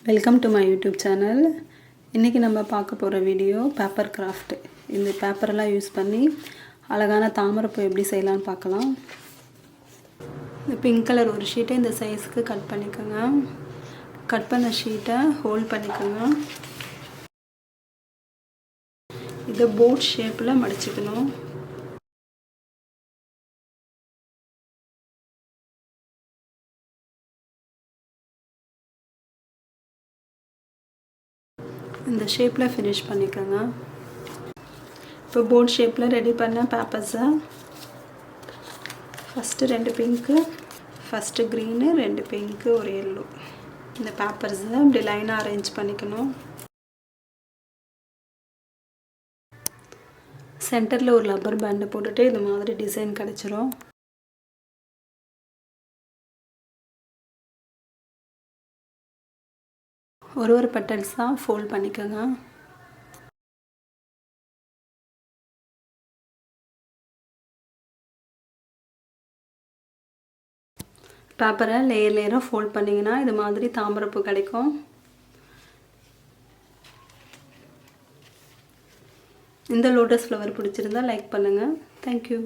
Welcome to my YouTube channel. இன்றைக்கி நம்ம பார்க்க போகிற வீடியோ பேப்பர் கிராஃப்ட். இந்த பேப்பரெல்லாம் யூஸ் பண்ணி அழகான தாமரைப்பூ எப்படி செய்யலான்னு பார்க்கலாம். இந்த பிங்க் கலர் ஒரு ஷீட்டை இந்த சைஸுக்கு கட் பண்ணிக்கோங்க. கட் பண்ண ஷீட்டை ஹோல்ட் பண்ணிக்கோங்க. இதை போட் ஷேப்பில் மடிச்சுக்கணும். இந்த ஷேப்பில் ஃபினிஷ் பண்ணிக்கோங்க. இப்போ போர்ட் ஷேப்பில் ரெடி பண்ண பேப்பர்ஸை first 2 pink, first green, 2 pink, ஒரு எல்லோ. இந்த பேப்பர்ஸை இப்படி லைனாக அரேஞ்ச் பண்ணிக்கணும். சென்டரில் ஒரு ரப்பர் பேண்டை போட்டுட்டு இது மாதிரி டிசைன் கிடச்சிரும். ஒரு பெட்டல்ஸாக ஃபோல்ட் பண்ணிக்கோங்க. பேப்பரை லேயராக ஃபோல்ட் பண்ணிங்கன்னா இது மாதிரி தாமரைப்பூ கிடைக்கும். இந்த லோட்டஸ் ஃப்ளவர் பிடிச்சிருந்தா லைக் பண்ணுங்கள். தேங்க்யூ.